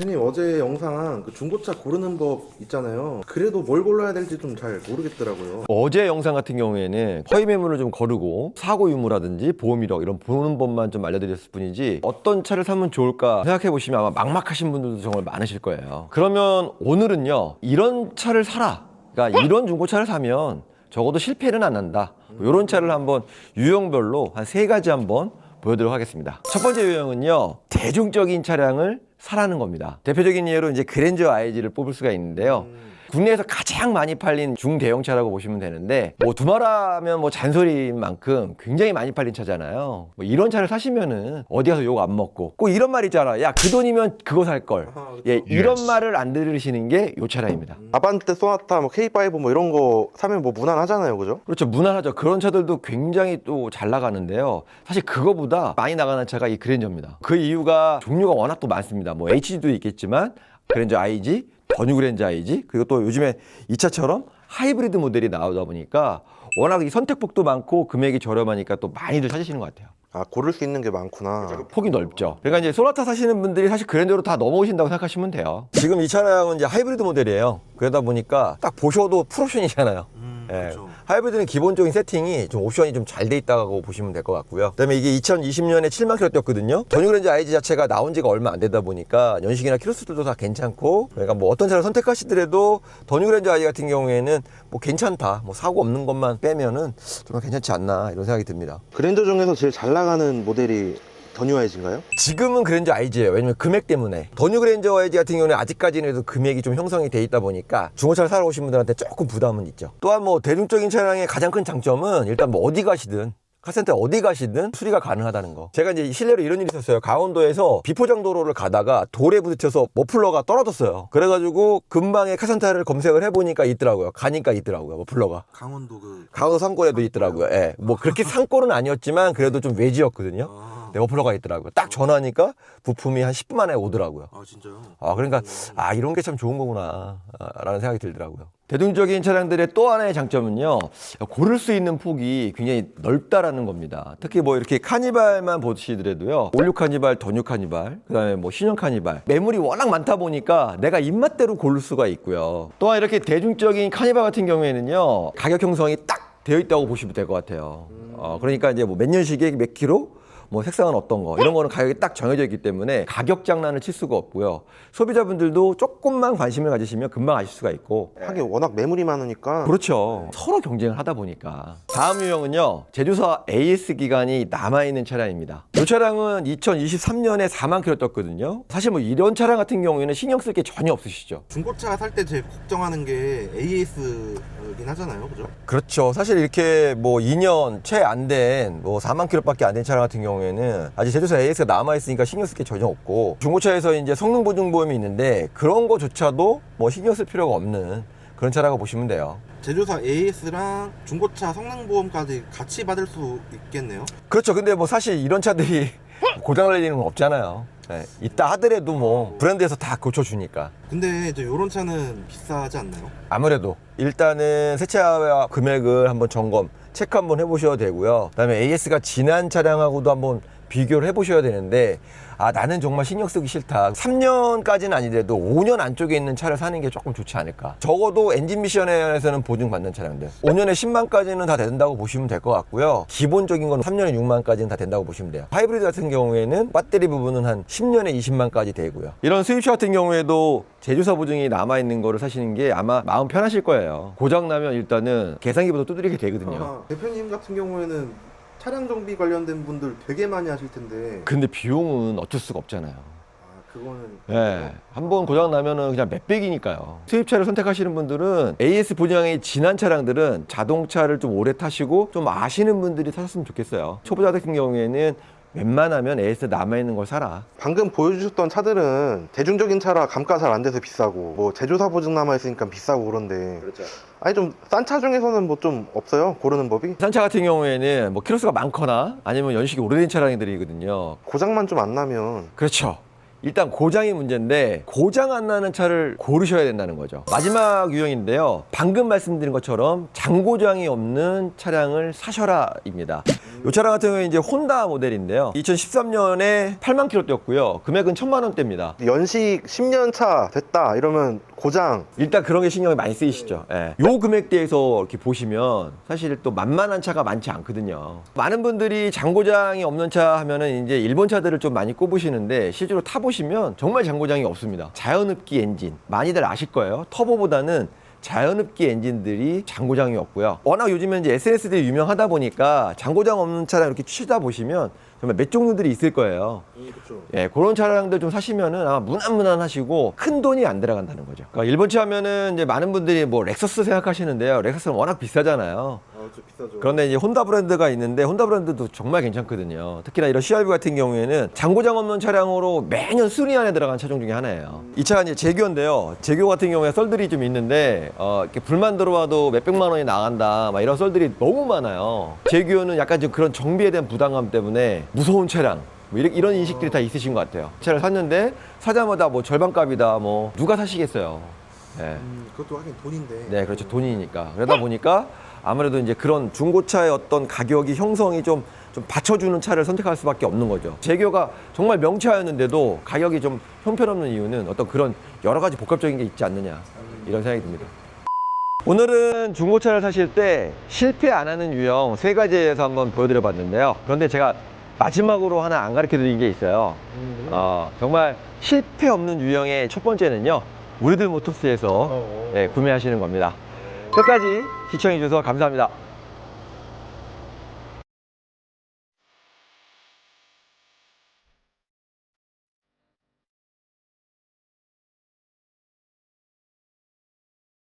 대표님 어제 영상 그 중고차 고르는 법 있잖아요. 그래도 뭘 골라야 될지 좀 잘 모르겠더라고요. 어제 영상 같은 경우에는 허위 매물을 좀 거르고 사고 유무라든지 보험 이력 이런 보는 법만 좀 알려드렸을 뿐이지 어떤 차를 사면 좋을까 생각해 보시면 아마 막막하신 분들도 정말 많으실 거예요. 그러면 오늘은요, 이런 차를 사라, 그러니까 이런 중고차를 사면 적어도 실패는 안 난다, 이런 차를 한번 유형별로 한 3가지 한번 보여드리도록 하겠습니다. 첫 번째 유형은요, 대중적인 차량을 사라는 겁니다. 대표적인 예로 이제 그랜저 IG를 뽑을 수가 있는데요. 국내에서 가장 많이 팔린 중대형차라고 보시면 되는데, 뭐 두말하면 뭐 잔소리인 만큼 굉장히 많이 팔린 차잖아요. 뭐 이런 차를 사시면은 어디 가서 욕 안 먹고, 꼭 이런 말 있잖아. 야, 그 돈이면 그거 살 걸. 예, 이런 말을 안 들으시는 게 요 차량입니다. 아반떼, 소나타, 뭐 K5 뭐 이런 거 사면 뭐 무난하잖아요, 그죠? 그렇죠. 무난하죠. 그런 차들도 굉장히 또 잘 나가는데요. 사실 그거보다 많이 나가는 차가 이 그랜저입니다. 그 이유가 종류가 워낙 또 많습니다. 뭐 HG도 있겠지만 그랜저 IG, 더 뉴 그랜저 IG, 그리고 또 요즘에 이 차처럼 하이브리드 모델이 나오다 보니까 워낙 이 선택폭도 많고 금액이 저렴하니까 또 많이들 찾으시는 것 같아요. 아, 고를 수 있는 게 많구나. 폭이 넓죠. 그러니까 이제 소나타 사시는 분들이 사실 그랜저로 다 넘어오신다고 생각하시면 돼요. 지금 이 차량은 이제 하이브리드 모델이에요. 그러다 보니까 딱 보셔도 풀옵션이잖아요. 예. 그렇죠. 하이브리드는 기본적인 세팅이 좀 옵션이 좀 잘 돼 있다고 보시면 될 것 같고요. 그다음에 이게 2020년에 7만 킬로 뛰었거든요. 더 뉴 그랜저 IG 자체가 나온 지가 얼마 안 되다 보니까 연식이나 키로수들도 다 괜찮고, 그러니까 뭐 어떤 차를 선택하시더라도 더 뉴 그랜저 IG 같은 경우에는 뭐 괜찮다, 뭐 사고 없는 것만 빼면은 정말 괜찮지 않나 이런 생각이 듭니다. 그랜저 중에서 제일 잘 나가는 모델이 더 뉴 IG인가요? 지금은 그랜저 IG예요. 왜냐면 금액 때문에. 더 뉴 그랜저 IG 같은 경우는 아직까지는 그래도 금액이 좀 형성이 돼 있다 보니까 중고차를 사러 오신 분들한테 조금 부담은 있죠. 또한 뭐 대중적인 차량의 가장 큰 장점은 일단 뭐 어디 가시든, 카센터 어디 가시든 수리가 가능하다는 거. 제가 이제 실례로 이런 일이 있었어요. 강원도에서 비포장도로를 가다가 돌에 부딪혀서 머플러가 떨어졌어요. 그래가지고 근방에 카센터를 검색을 해보니까 있더라고요. 가니까 있더라고요, 머플러가. 강원도 산골에도 있더라고요. 예. 뭐 그렇게 산골은 아니었지만 그래도 좀 외지였거든요. 네, 머플러가 있더라고요. 딱 전화하니까 부품이 한 10분 만에 오더라고요. 아, 진짜요? 그러니까 이런 게 참 좋은 거구나 라는 생각이 들더라고요. 대중적인 차량들의 또 하나의 장점은요, 고를 수 있는 폭이 굉장히 넓다라는 겁니다. 특히 뭐 이렇게 카니발만 보시더라도요, 올류 카니발, 더 뉴 카니발, 그다음에 뭐 신형 카니발, 매물이 워낙 많다 보니까 내가 입맛대로 고를 수가 있고요. 또한 이렇게 대중적인 카니발 같은 경우에는요, 가격 형성이 딱 되어 있다고 보시면 될 것 같아요. 그러니까 이제 뭐 몇 년식에 몇 킬로, 뭐 색상은 어떤 거, 이런 거는 가격이 딱 정해져 있기 때문에 가격 장난을 칠 수가 없고요. 소비자분들도 조금만 관심을 가지시면 금방 아실 수가 있고. 하긴 워낙 매물이 많으니까. 그렇죠. 서로 경쟁을 하다 보니까. 다음 유형은요, 제조사 AS 기간이 남아있는 차량입니다. 이 차량은 2023년에 4만 킬로 떴거든요. 사실 뭐 이런 차량 같은 경우에는 신경 쓸 게 전혀 없으시죠. 중고차 살 때 제일 걱정하는 게 AS긴 하잖아요, 그죠? 그렇죠. 사실 이렇게 뭐 2년 채 안 된, 뭐 4만 킬로밖에 안 된 차량 같은 경우에는 아직 제조사 AS가 남아있으니까 신경 쓸 게 전혀 없고, 중고차에서 이제 성능 보증 보험이 있는데 그런 거조차도 뭐 신경 쓸 필요가 없는 그런 차라고 보시면 돼요. 제조사 AS랑 중고차 성능보험까지 같이 받을 수 있겠네요. 그렇죠. 근데 뭐 사실 이런 차들이 고장날 일은 없잖아요. 네, 있다 하더라도 뭐 브랜드에서 다 고쳐주니까. 근데 이제 이런 차는 비싸지 않나요? 아무래도 일단은 새 차와 금액을 한번 점검, 체크 한번 해보셔야 되고요. 그다음에 AS가 지난 차량하고도 한번 비교를 해보셔야 되는데, 나는 정말 신경 쓰기 싫다, 3년까지는 아니더라도 5년 안쪽에 있는 차를 사는 게 조금 좋지 않을까. 적어도 엔진 미션에서는 보증받는 차량들 5년에 10만까지는 다 된다고 보시면 될 것 같고요. 기본적인 건 3년에 6만까지는 다 된다고 보시면 돼요. 하이브리드 같은 경우에는 배터리 부분은 한 10년에 20만까지 되고요. 이런 수입차 같은 경우에도 제조사 보증이 남아있는 거를 사시는 게 아마 마음 편하실 거예요. 고장나면 일단은 계산기부터 두드리게 되거든요. 대표님 같은 경우에는 차량 정비 관련된 분들 되게 많이 하실 텐데. 근데 비용은 어쩔 수가 없잖아요. 그거는. 네, 한번 고장 나면은 그냥 몇백이니까요. 수입차를 선택하시는 분들은 AS 보증이 지난 차량들은 자동차를 좀 오래 타시고 좀 아시는 분들이 타셨으면 좋겠어요. 초보자 같은 경우에는 웬만하면 AS 남아있는 걸 사라. 방금 보여주셨던 차들은 대중적인 차라 감가 잘 안 돼서 비싸고, 뭐 제조사 보증 남아있으니까 비싸고 그런데. 그렇죠. 아니 좀 싼 차 중에서는 뭐 좀 없어요? 고르는 법이? 싼 차 같은 경우에는 뭐 키로수가 많거나 아니면 연식이 오래된 차량들이거든요. 고장만 좀 안 나면. 그렇죠. 일단 고장이 문제인데 고장 안 나는 차를 고르셔야 된다는 거죠. 마지막 유형인데요. 방금 말씀드린 것처럼 장고장이 없는 차량을 사셔라입니다. 이 차량 같은 경우에 이제 혼다 모델인데요. 2013년에 8만 킬로 뛰었고요. 금액은 1,000만 원대입니다. 연식 10년 차 됐다 이러면 고장. 일단 그런 게 신경이 많이 쓰이시죠. 예. 요 금액대에서 이렇게 보시면 사실 또 만만한 차가 많지 않거든요. 많은 분들이 장고장이 없는 차 하면은 이제 일본 차들을 좀 많이 꼽으시는데 실제로 타보시면 정말 장고장이 없습니다. 자연흡기 엔진 많이들 아실 거예요. 터보보다는 자연흡기 엔진들이 장고장이 없고요. 워낙 요즘에 이제 SNS들이 유명하다 보니까 장고장 없는 차량 이렇게 치다 보시면 정말 몇 종류들이 있을 거예요. 그렇죠. 예, 그런 차량들 좀 사시면은 아마 무난무난하시고 큰 돈이 안 들어간다는 거죠. 그러니까 일본 차 하면은 이제 많은 분들이 뭐 렉서스 생각하시는데요. 렉서스는 워낙 비싸잖아요. 좀 비싸죠. 그런데 이제 혼다 브랜드가 있는데 혼다 브랜드도 정말 괜찮거든요. 특히나 이런 CR-V 같은 경우에는 장고장 없는 차량으로 매년 순위 안에 들어간 차종 중에 하나예요. 이 차가 이제 제교인데요. 제교 같은 경우에 썰들이 좀 있는데 이렇게 불만 들어와도 몇백만 원이 나간다 막 이런 썰들이 너무 많아요. 제교는 약간 좀 그런 정비에 대한 부담감 때문에 무서운 차량 뭐 이런 인식들이 다 있으신 것 같아요. 차를 샀는데 사자마자 뭐 절반값이다 뭐 누가 사시겠어요. 네. 그것도 하긴 돈인데. 네, 그렇죠. 돈이니까. 그러다 보니까 아무래도 이제 그런 중고차의 어떤 가격이 형성이 좀 받쳐주는 차를 선택할 수밖에 없는 거죠. 제교가 정말 명차였는데도 가격이 좀 형편없는 이유는 어떤 그런 여러 가지 복합적인 게 있지 않느냐 이런 생각이 듭니다. 오늘은 중고차를 사실 때 실패 안 하는 유형 3가지에서 한번 보여드려 봤는데요. 그런데 제가 마지막으로 하나 안 가르쳐 드린 게 있어요. 정말 실패 없는 유형의 첫 번째는요. 우리들 모터스에서 구매하시는 겁니다. 끝까지 시청해 주셔서 감사합니다.